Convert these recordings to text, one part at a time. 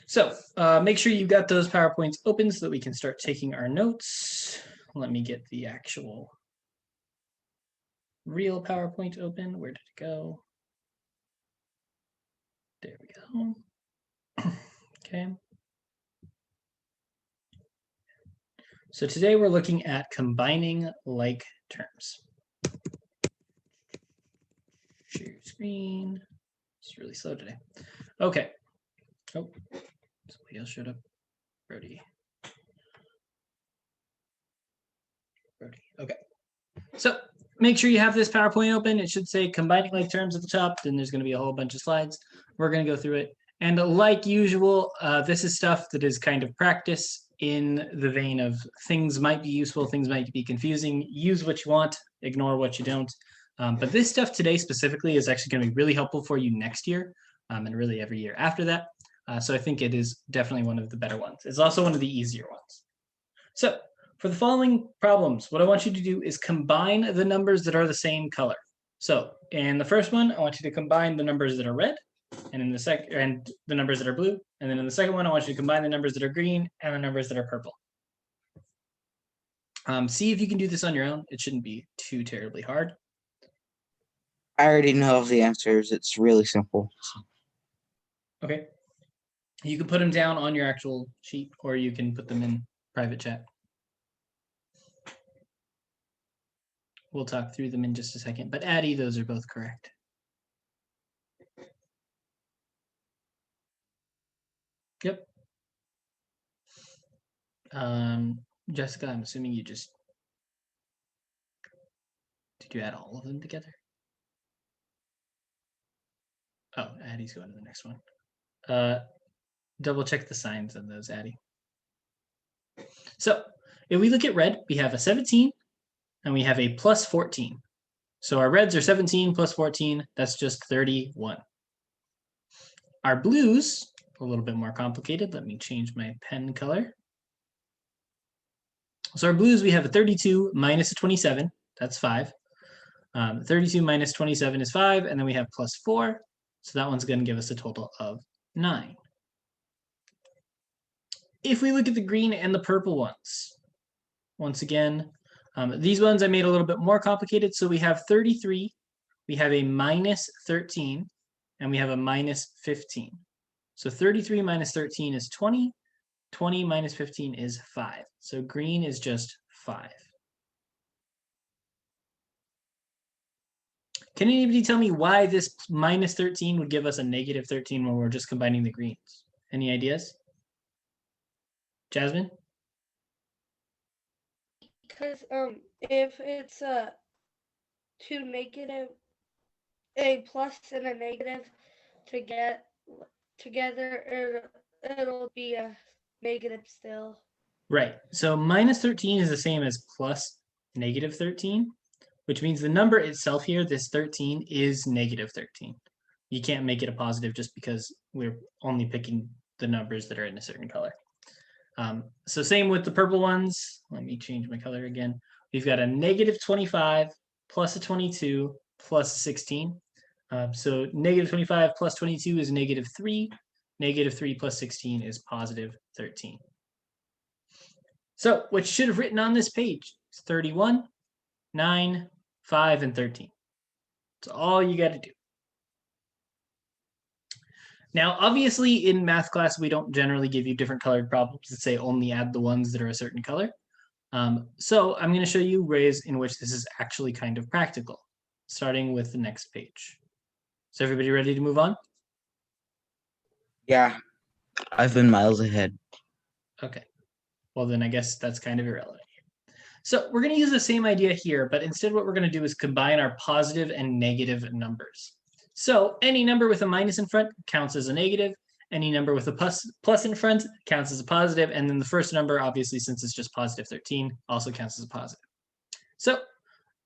So make sure you got those PowerPoints open so that we can start taking our notes. Let me get the actual real PowerPoint open. Where did it go? There we go. Okay. So today we're looking at combining like terms. Share your screen. It's really slow today. Okay. Oh, somebody else showed up. Brody. Okay. So make sure you have this PowerPoint open. It should say combining like terms at the top. Then there's going to be a whole bunch of slides. We're going to go through it. And like usual, this is stuff that is kind of practice in the vein of things might be useful, things might be confusing. Use what you want, ignore what you don't. But this stuff today specifically is actually going to be really helpful for you next year and really every year after that. So I think it is definitely one of the better ones. It's also one of the easier ones. So for the following problems, what I want you to do is combine the numbers that are the same color. So in the first one, I want you to combine the numbers that are red, and in the second, and the numbers that are blue. And then in the second one, I want you to combine the numbers that are green and the numbers that are purple. See if you can do this on your own. It shouldn't be too terribly hard. I already know the answers. It's really simple. Okay. You can put them down on your actual sheet, or you can put them in private chat. We'll talk through them in just a second, but Addie, those are both correct. Yep. Jessica, I'm assuming did you add all of them together? Oh, Addie's going to the next one. Double check the signs on those, Addie. So if we look at red, we have a 17 and we have a plus 14. So our reds are 17 plus 14, that's just 31. Our blues, a little bit more complicated. Let me change my pen color. So our blues, we have a 32 minus a 27, that's 5. 32 minus 27 is 5, and then we have plus 4. So that one's going to give us a total of 9. If we look at the green and the purple ones, once again, these ones I made a little bit more complicated. So we have 33, we have a minus 13, and we have a minus 15. So 33 minus 13 is 20. 20 minus 15 is 5. So green is just 5. Can anybody tell me why this minus 13 would give us a negative 13 when we're just combining the greens? Any ideas? Jasmine? Because if it's two negative, a plus and a negative together, it'll be a negative still. Right. So minus 13 is the same as plus negative 13, which means the number itself here, this 13, is negative 13. You can't make it a positive just because we're only picking the numbers that are in a certain color. So same with the purple ones. Let me change my color again. We've got a negative 25 plus a 22 plus a 16. So negative 25 plus 22 is negative 3. Negative 3 plus 16 is positive 13. So what you should have written on this page is 31, 9, 5, and 13. That's all you got to do. Now, obviously, in math class, we don't generally give you different colored problems that say only add the ones that are a certain color. So I'm going to show you ways in which this is actually kind of practical, starting with the next page. So everybody ready to move on? Yeah, I've been miles ahead. Okay. Well, then I guess that's kind of irrelevant. So we're going to use the same idea here, but instead what we're going to do is combine our positive and negative numbers. So any number with a minus in front counts as a negative. Any number with a plus in front counts as a positive. And then the first number, obviously, since it's just positive 13, also counts as a positive. So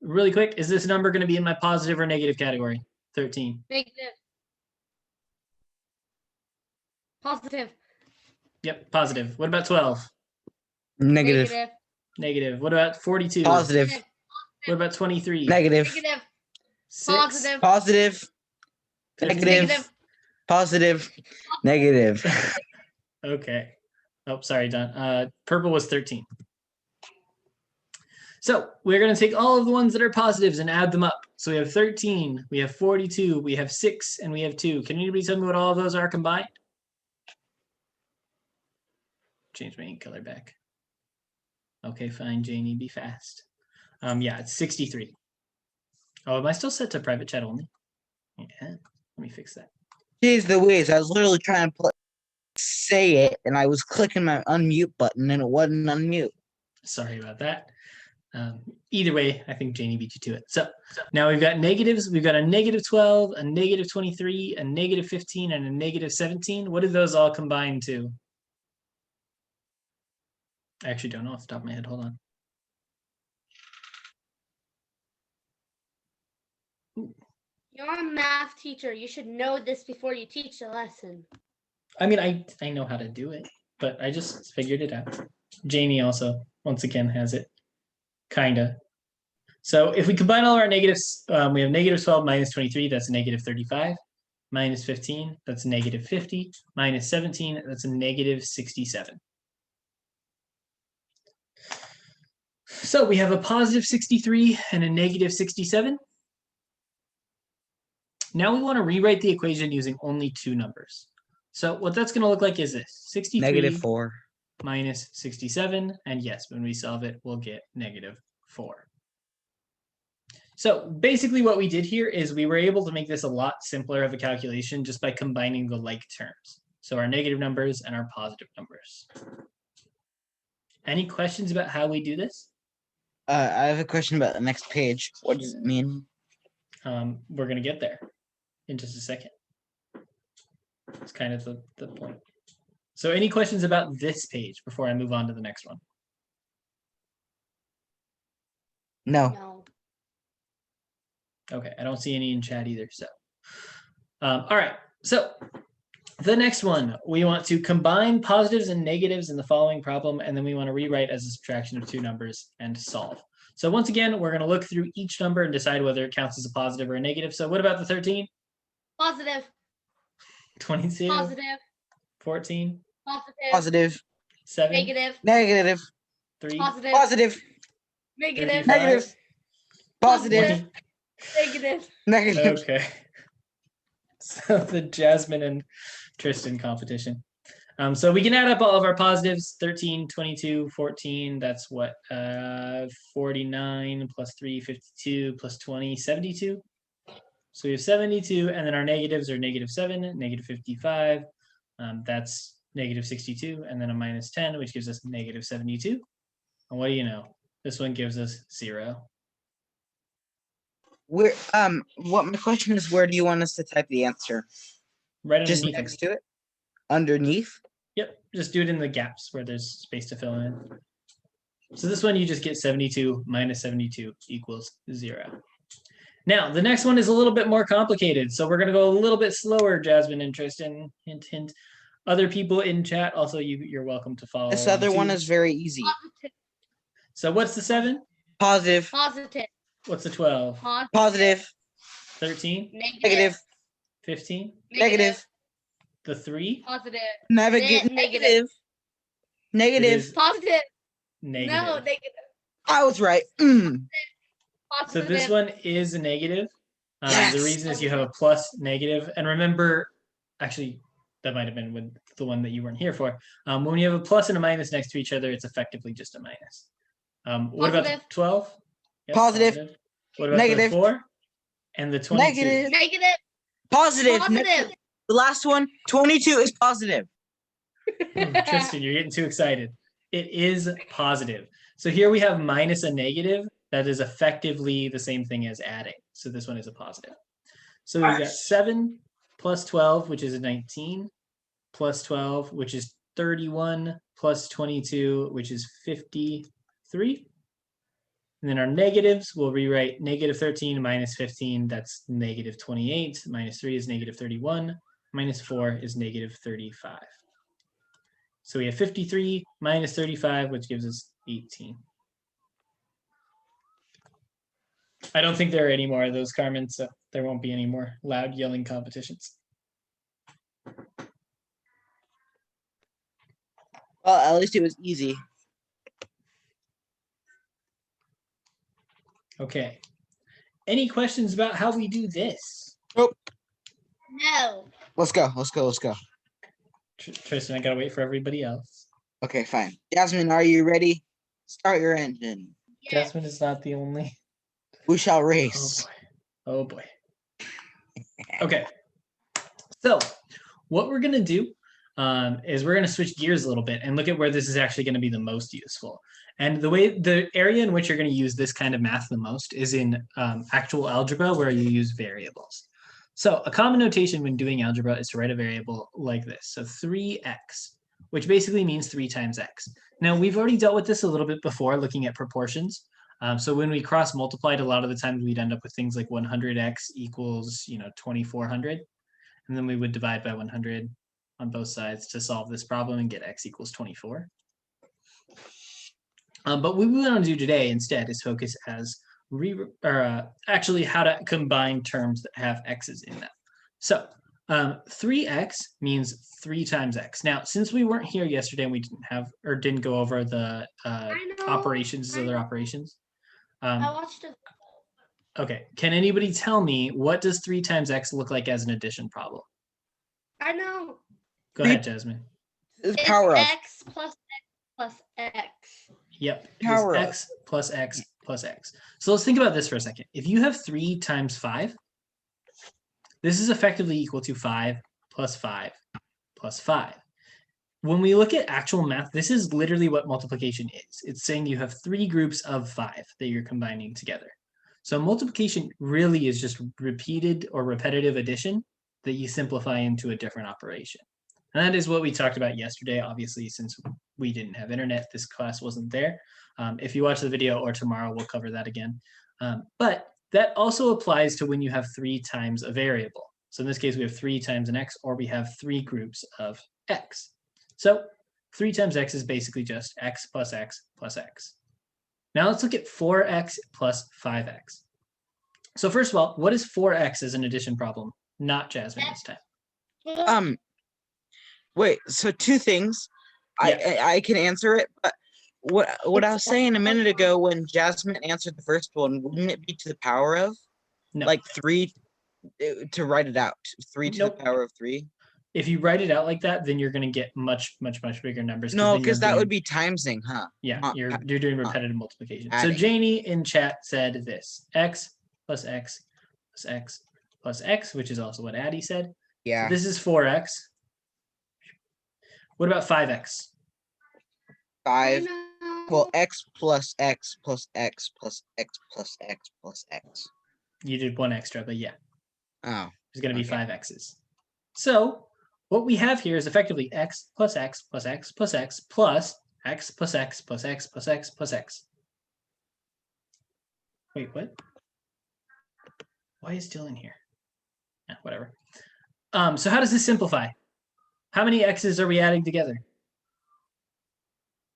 really quick, is this number going to be in my positive or negative category? 13. Negative. Positive. Yep, positive. What about 12? Negative. Negative. What about 42? Positive. What about 23? Negative. Negative. 6? Positive. Positive. 15? Negative. Positive. Negative. Okay. Oh, sorry, Don. Purple was 13. So we're going to take all of the ones that are positives and add them up. So we have 13, we have 42, we have 6, and we have 2. Can anybody tell me what all of those are combined? Change my ink color back. Okay, fine, Janie, be fast. Yeah, it's 63. Oh, am I still set to private chat only? Yeah, let me fix that. Jeez Louise, I was literally trying to say it, and I was clicking my unmute button, and it wouldn't unmute. Sorry about that. Either way, I think Janie beat you to it. So now we've got negatives. We've got a negative 12, a negative 23, a negative 15, and a negative 17. What do those all combine to? I actually don't know off the top of my head. Hold on. You're a math teacher. You should know this before you teach the lesson. I mean, I know how to do it, but I just figured it out. Janie also, once again, has it. Kinda. So if we combine all our negatives, we have negative 12 minus 23, that's negative 35. Minus 15, that's negative 50. Minus 17, that's a negative 67. So we have a positive 63 and a negative 67. Now we want to rewrite the equation using only two numbers. So what that's going to look like is this: 63 -4. minus 67. And yes, when we solve it, we'll get negative 4. So basically what we did here is we were able to make this a lot simpler of a calculation just by combining the like terms. So our negative numbers and our positive numbers. Any questions about how we do this? I have a question about the next page. What does it mean? We're going to get there in just a second. It's kind of the point. So any questions about this page before I move on to the next one? No. No. Okay, I don't see any in chat either. So, all right. So the next one, we want to combine positives and negatives in the following problem, and then we want to rewrite as a subtraction of two numbers and solve. So once again, we're going to look through each number and decide whether it counts as a positive or a negative. So what about the 13? Positive. 22? Positive. 14? Positive. Positive. 7? Negative. Negative. 3? Positive. Positive. Negative. 35? Negative. Positive. 20? Negative. Negative. Okay. So the Jasmine and Tristan competition. So we can add up all of our positives: 13, 22, 14. That's what, 49 plus 3, 52 plus 20, 72. So we have 72, and then our negatives are negative 7, negative 55. That's negative 62, and then a minus 10, which gives us negative 72. And what do you know? This one gives us 0. Where what my question is, where do you want us to type the answer? Right Just underneath. next to it? Underneath? Yep, just do it in the gaps where there's space to fill in. So this one, you just get 72 minus 72 equals 0. Now, the next one is a little bit more complicated. So we're going to go a little bit slower, Jasmine and Tristan. Hint, hint. Other people in chat, also, you're welcome to follow This along other one too. is very easy. Positive. So what's the 7? Positive. Positive. What's the 12? Positive. 13? Negative. 15? Negative. The 3? Positive. Negative. Negative. Negative. is Positive. Negative. No, negative. I was right. So Positive. this one is a negative. The Yes. reason is you have a plus negative. And remember, actually, that might have been with the one that you weren't here for. When you have a plus and a minus next to each other, it's effectively just a minus. What about the Positive. 12? Yep, Positive. What about Negative. the 4? And the 22? Negative. Negative. Positive. Positive. The last one, 22 is positive. Tristan, you're getting too excited. It is positive. So here we have minus a negative. That is effectively the same thing as adding. So this one is a positive. So we've got 7 plus 12, which is a 19, plus 12, which is 31, plus 22, which is 53. And then our negatives, we'll rewrite negative 13 minus 15, that's negative 28, minus 3 is negative 31, minus 4 is negative 35. So we have 53 minus 35, which gives us 18. I don't think there are any more of those, Carmen, so there won't be any more loud yelling competitions. Well, at least it was easy. Okay. Any questions about how we do this? Nope. No. Let's go. Let's go. Let's go. Tristan, I gotta wait for everybody else. Okay, fine. Jasmine, are you ready? Start your engine. Yes. Jasmine is not the only. We shall Oh race. boy. Oh boy. Okay. So what we're gonna do is we're gonna switch gears a little bit and look at where this is actually gonna be the most useful. And the area in which you're gonna use this kind of math the most is in actual algebra where you use variables. So a common notation when doing algebra is to write a variable like this. So 3x, which basically means 3 times x. Now we've already dealt with this a little bit before looking at proportions. So when we cross multiplied, a lot of the times we'd end up with things like 100x equals, 2400. And then we would divide by 100 on both sides to solve this problem and get x equals 24. But what we want to do today instead is focus as actually how to combine terms that have x's in them. So 3x means 3 times x. Now, since we weren't here yesterday and we didn't go over the operations, other operations. I watched it. Okay, can anybody tell me what does 3 times x look like as an addition problem? I know. Go ahead, Jasmine. The It's power of. x plus x plus x. Yep, Power it's of. x plus x plus x. So let's think about this for a second. If you have 3 times 5, this is effectively equal to 5 plus 5 plus 5. When we look at actual math, this is literally what multiplication is. It's saying you have 3 groups of 5 that you're combining together. So multiplication really is just repeated or repetitive addition that you simplify into a different operation. And that is what we talked about yesterday. Obviously, since we didn't have internet, this class wasn't there. If you watch the video or tomorrow, we'll cover that again. But that also applies to when you have 3 times a variable. So in this case, we have 3 times an x, or we have 3 groups of x. So 3 times x is basically just x plus x plus x. Now let's look at 4x plus 5x. So first of all, what is 4x as an addition problem? Not Jasmine this time. Wait, so 2 things. Yeah. I can answer it, but what I was saying a minute ago when Jasmine answered the first one, wouldn't it be to the power of? No. Like 3 to write it out. 3 to Nope. the power of 3? If you write it out like that, then you're going to get much bigger numbers. No, then because you're that would doing- be timesing, huh? Yeah, you're doing repetitive multiplication. So adding. Janie in chat said this: x plus x plus x plus x, which is also what Addie said. Yeah. So this is 4x. What about 5x? 5. I Well, know. x plus x plus x plus x plus x plus x. You did 1 extra, but yeah, Oh. there's going to be Okay. 5 x's. So what we have here is effectively x plus x plus x plus x plus x plus x plus x plus x plus x. Wait, what? Why is Dylan here? Whatever. So how does this simplify? How many x's are we adding together?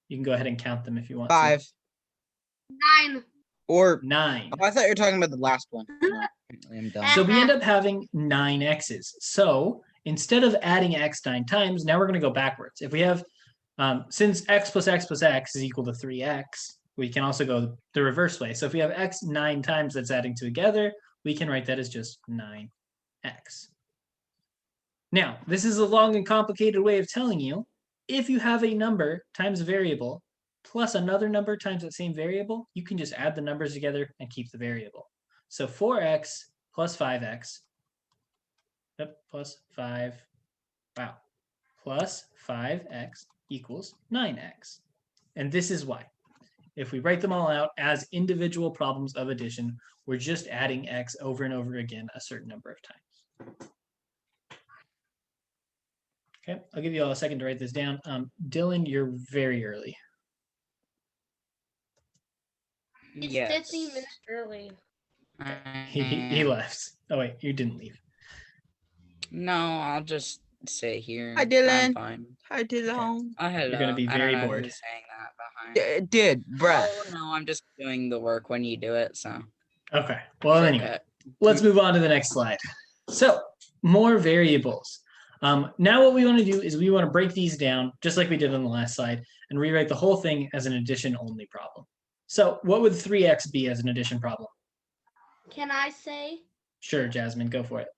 You can go ahead and count them if you want 5. to. 9. Or 9. oh, I thought you were talking about the last one. No, I'm done. So we end up having 9 x's. So instead of adding x 9 times, now we're going to go backwards. If we have, since x plus x plus x is equal to 3x, we can also go the reverse way. So if we have x 9 times that's adding together, we can write that as just 9x. Now, this is a long and complicated way of telling you, if you have a number times a variable plus another number times that same variable, you can just add the numbers together and keep the variable. So 4x plus 5x, plus 5, wow, plus 5x equals 9x. And this is why. If we write them all out as individual problems of addition, we're just adding x over and over again a certain number of times. Okay, I'll give you all a second to write this down. Dylan, you're very early. It's Yes. 15 minutes early. He left. Oh wait, you didn't leave. No, I'll just sit here. Hi, Dylan. I'm fine. Hi, Dylan. Oh, hello. gonna be I don't very know bored. who's saying that behind. Did, bruh. Oh, no, I'm just doing the work when you do it, so. Okay, well it's anyway, okay. let's move on to the next slide. So more variables. Now what we want to do is we want to break these down, just like we did on the last slide, and rewrite the whole thing as an addition only problem. So what would 3x be as an addition problem? Can I say Sure, Jasmine, go for it.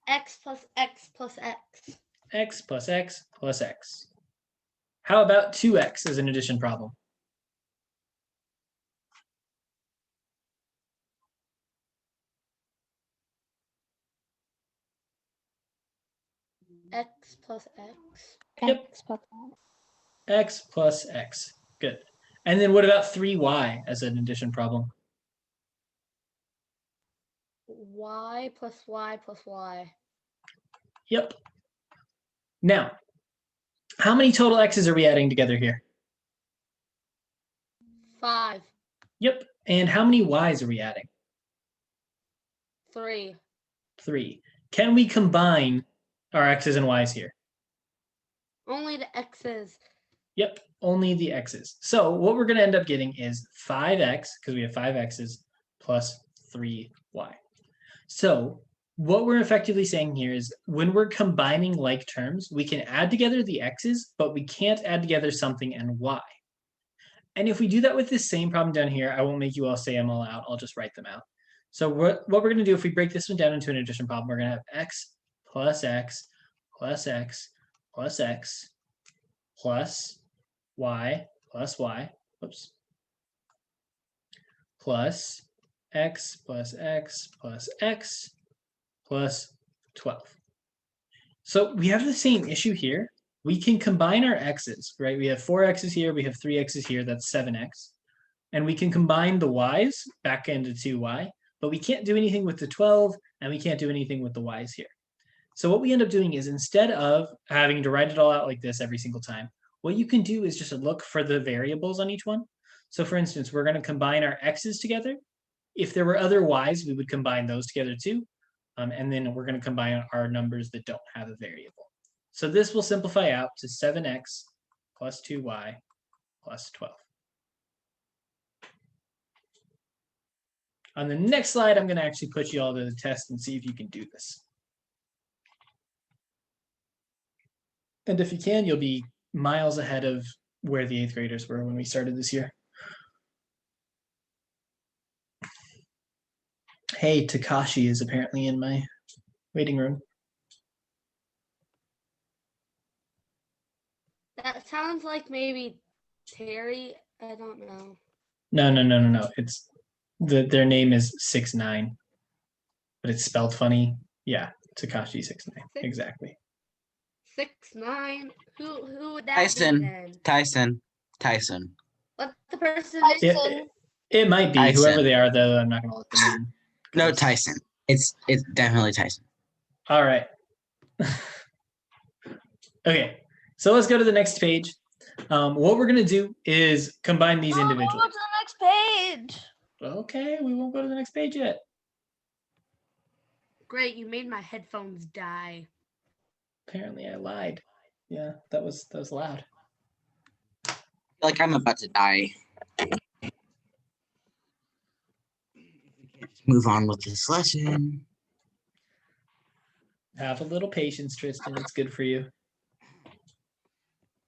x plus x plus x? X plus x plus x. How about 2x as an addition problem? X plus x. Yep. X plus x. X plus x. Good. And then what about 3y as an addition problem? Y plus y plus y. Yep. Now, how many total x's are we adding together here? 5. Yep. And how many y's are we adding? 3. 3. Can we combine our x's and y's here? Only the x's. Yep, only the x's. So what we're going to end up getting is 5x, because we have 5 x's, plus 3y. So what we're effectively saying here is when we're combining like terms, we can add together the x's, but we can't add together something and y. And if we do that with this same problem down here, I won't make you all say them all out. I'll just write them out. So what we're going to do, if we break this one down into an addition problem, we're going to have x plus x plus x plus x plus y plus y, whoops, plus x plus x plus x plus 12. So we have the same issue here. We can combine our x's, right? We have 4 x's here, we have 3 x's here, that's 7x. And we can combine the y's back into 2y, but we can't do anything with the 12, and we can't do anything with the y's here. So what we end up doing is instead of having to write it all out like this every single time, what you can do is just look for the variables on each one. So for instance, we're going to combine our x's together. If there were other y's, we would combine those together too. And then we're going to combine our numbers that don't have a variable. So this will simplify out to 7x plus 2y plus 12. On the next slide, I'm going to actually put you all to the test and see if you can do this. And if you can, you'll be miles ahead of where the 8th graders were when we started this year. Hey, Takashi is apparently in my waiting room. That sounds like maybe Terry. I don't know. No. It's their name is 6ix9ine, but it's spelled funny. Yeah, Takashi 6ix9ine. Exactly. 6ix9ine. Who would that Tyson. be then? Tyson. What's the person? It might be Tyson. whoever they are, though. I'm not gonna let them in. No, Tyson. It's definitely Tyson. All right. Okay, so let's go to the next page. What we're gonna do is combine these individually. Go to the next page. Okay, we won't go to the next page yet. Great, you made my headphones die. Apparently, I lied. Yeah, that was loud. Like I'm about to die. Move on with this lesson. Have a little patience, Tristan. It's good for you.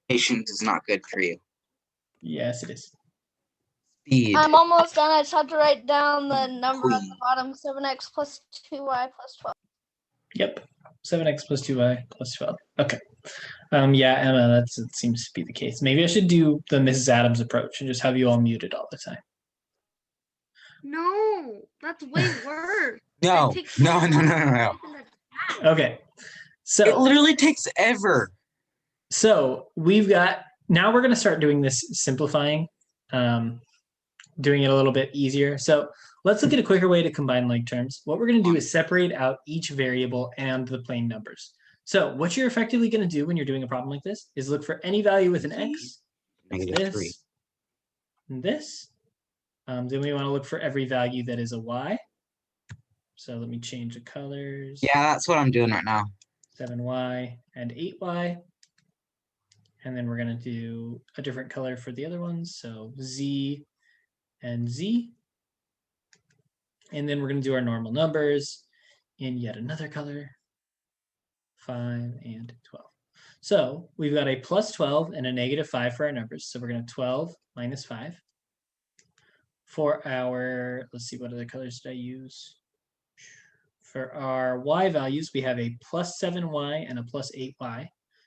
Patience is not good for you. Yes, it is. Speed. I'm almost done. I just have to write down the number at the bottom, 7x plus 2y plus 12. Yep. 7x plus 2y plus 12. Okay. Yeah, Emma, that seems to be the case. Maybe I should do the Mrs. Adams approach and just have you all muted all the time. No, that's way worse. No. That takes so long. Okay. It So literally takes ever. we've got, now we're going to start doing this simplifying, doing it a little bit easier. So let's look at a quicker way to combine like terms. What we're going to do is separate out each variable and the plain numbers. So what you're effectively going to do when you're doing a problem like this is look for any value with an x, -3. this, and this. Then we want to look for every value that is a y. So let me change the colors. Yeah, that's what I'm doing right now. 7y and 8y. And then we're going to do a different color for the other ones. So z and z. And then we're going to do our normal numbers in yet another color. 5, and 12. So we've got a plus 12 and a negative 5 for our numbers. So we're going to 12 minus 5. For our, let's see, what other colors did I use? For our y values, we have a plus 7y and a plus 8y.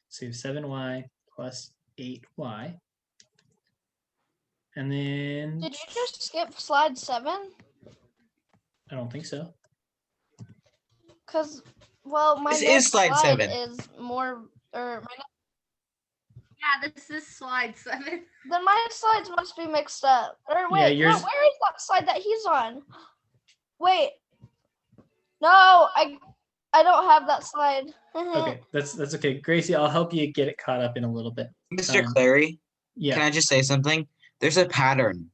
So you have 7y plus 8y. And then, Did you just skip slide 7? I don't think so. Because, well, my This is next slide 7. is more, or Yeah, this is slide 7. then my slides must be mixed up. Or Yeah, wait, no, yours- where is that slide that he's on? Wait. No, I don't have that slide. Okay, that's okay. Gracie, I'll help you get it caught up in a little bit. Mr. Clary, Yeah. can I just say something? There's a pattern.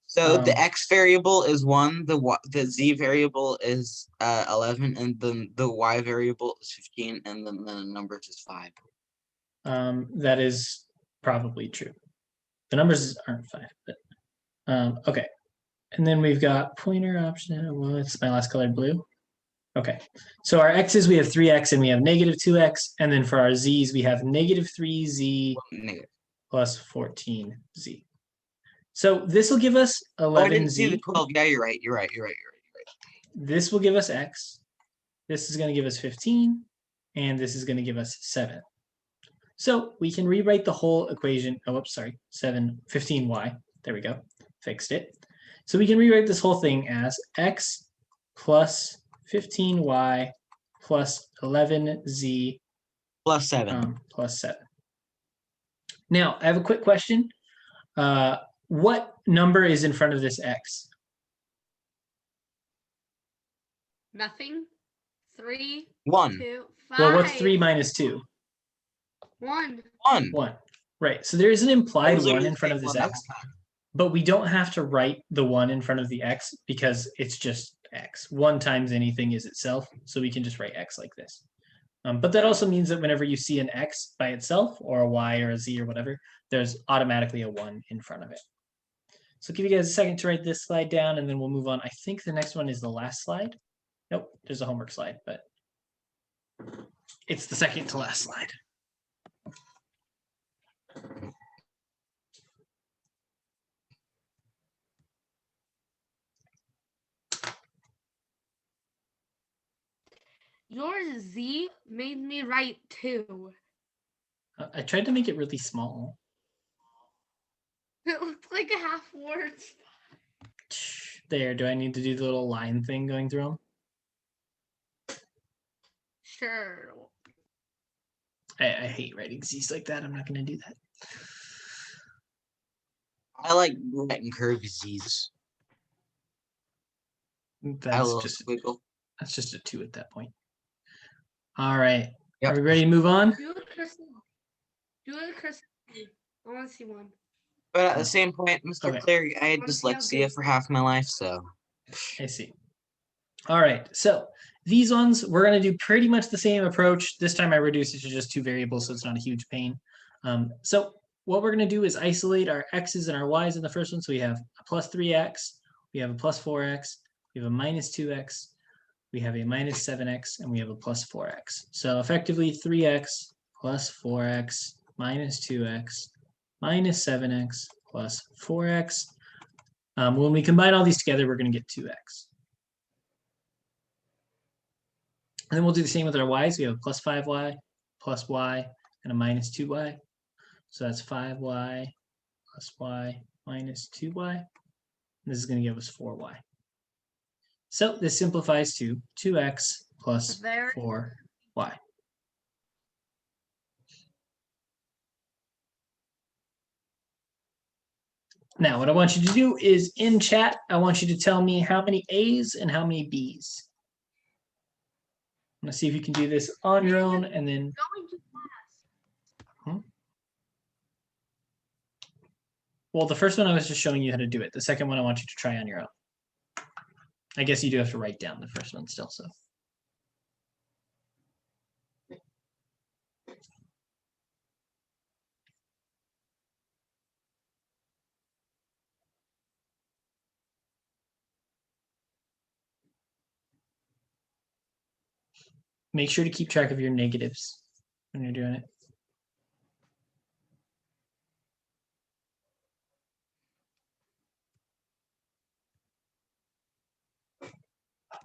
So the Um, x variable is 1, the z variable is 11, and then the y variable is 15, and then the numbers is 5. That is probably true. The numbers aren't 5, but okay. And then we've got pointer option. Well, it's my last color, blue. Okay. So our x's, we have 3x and we have negative 2x. And then for our z's, we have negative 3z Negative. plus 14z. So this will give us Oh, I didn't see the 11z. 12. Yeah, you're right. You're right. This will give us x. This is going to give us 15. And this is going to give us 7. So we can rewrite the whole equation. Oh, oops, sorry. 15y. There we go. Fixed it. So we can rewrite this whole thing as x plus 15y plus 11z Plus 7. plus 7. Now, I have a quick question. What number is in front of this x? Nothing. 3, 1. 2, 5. Well, what's 3 minus 2? 1. 1. 1. Right. So there is an I implied was 1 literally in front of saying this 1 the x, whole time. but we don't have to write the 1 in front of the x because it's just x. 1 times anything is itself. So we can just write x like this. But that also means that whenever you see an x by itself or a y or a z or whatever, there's automatically a 1 in front of it. So give you guys a second to write this slide down and then we'll move on. I think the next one is the last slide. Nope, there's a homework slide, but it's the second to last slide. Your Z made me write 2. I tried to make it really small. It looked like a half word. There, do I need to do the little line thing going through them? Sure. I hate writing Z's like that. I'm not going to do that. I like writing curvy Z's. I That's love just squiggle. that's just a 2 at that point. All right. Yep. Are we ready to move on? Do a crystal. Do a crystal. I want to see one. But at the same point, Mr. Okay. Clary, I had Wanna see how dyslexia good- for half my life, so. I see. All right. So these ones, we're going to do pretty much the same approach. This time I reduced it to just 2 variables, so it's not a huge pain. So what we're going to do is isolate our x's and our y's in the first one. So we have a plus 3x, we have a plus 4x, we have a minus 2x, we have a minus 7x, and we have a plus 4x. So effectively 3x plus 4x minus 2x minus 7x plus 4x. When we combine all these together, we're going to get 2x. And then we'll do the same with our y's. We have a plus 5y, plus y, and a minus 2y. So that's 5y plus y minus 2y. And this is going to give us 4y. So this simplifies to 2x plus Very 4y. Now, what I want you to do is in chat, I want you to tell me how many A's and how many B's. I'm gonna see if you can do this on your own and then going too fast. well, the first one I was just showing you how to do it. The second one I want you to try on your own. I guess you do have to write down the first one still, so. make sure to keep track of your negatives when you're doing it.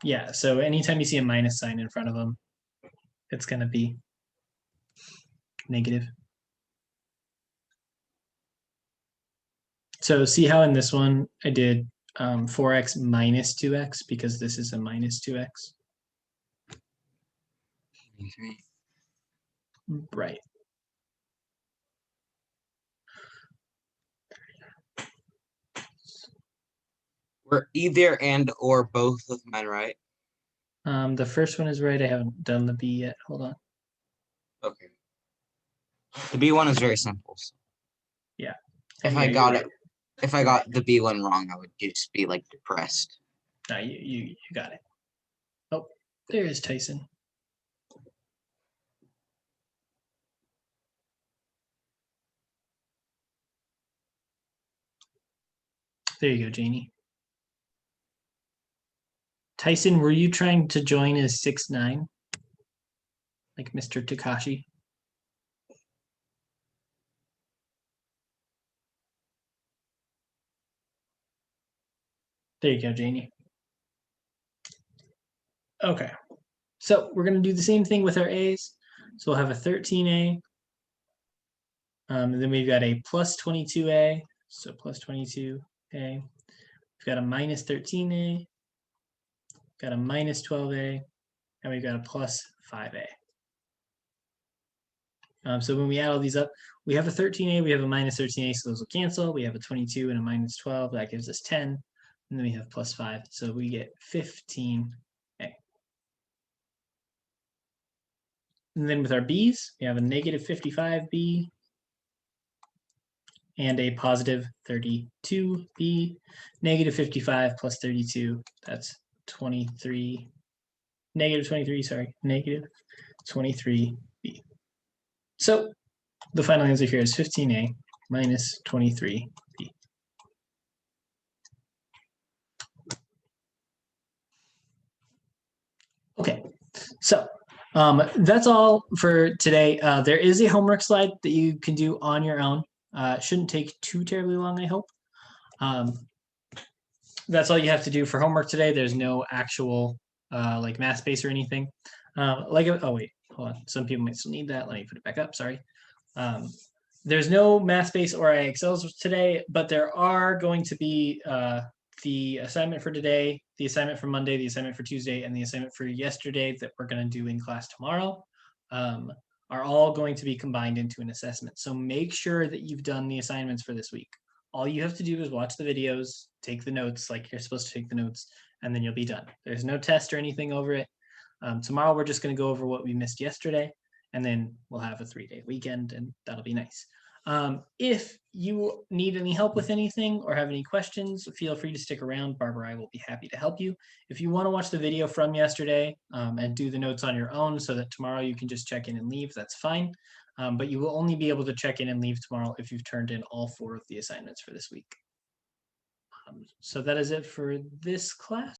Yeah, so anytime you see a minus sign in front of them, it's going to be negative. So see how in this one I did 4x minus 2x because this is a minus 2x? 23. Right. Were either and or both of mine right? The first one is right. I haven't done the B yet. Hold on. Okay. The B one is very simple. So Yeah. If Oh, I yeah, got you're it, if I got the B one wrong, I would just be like depressed. right. No, you got it. Oh, there is Tyson. There you go, Janie. Tyson, were you trying to join as 6'9"? Like Mr. Takashi? There you go, Janie. Okay. So we're going to do the same thing with our A's. So we'll have a 13A. And then we've got a plus 22A. So plus 22A. We've got a minus 13A. Got a minus 12A. And we've got a plus 5A. So when we add all these up, we have a 13A, we have a minus 13A, so those will cancel. We have a 22 and a minus 12, that gives us 10. And then we have plus 5, so we get 15A. And then with our B's, we have a negative 55B and a positive 32B. Negative 55 plus 32, that's 23. Negative 23, sorry, negative 23B. So the final answer here is 15A minus 23B. Okay, so that's all for today. There is a homework slide that you can do on your own. It shouldn't take too terribly long, I hope. That's all you have to do for homework today. There's no actual like math space or anything. Oh wait, hold on. Some people might still need that. Let me put it back up, sorry. There's no math space or IXLs today, but there are going to be the assignment for today, the assignment for Monday, the assignment for Tuesday, and the assignment for yesterday that we're going to do in class tomorrow are all going to be combined into an assessment. So make sure that you've done the assignments for this week. All you have to do is watch the videos, take the notes like you're supposed to take the notes, and then you'll be done. There's no test or anything over it. Tomorrow, we're just going to go over what we missed yesterday, and then we'll have a 3-day weekend, and that'll be nice. If you need any help with anything or have any questions, feel free to stick around. Barbara, I will be happy to help you. If you want to watch the video from yesterday and do the notes on your own so that tomorrow you can just check in and leave, that's fine. But you will only be able to check in and leave tomorrow if you've turned in all 4 of the assignments for this week. So that is it for this class.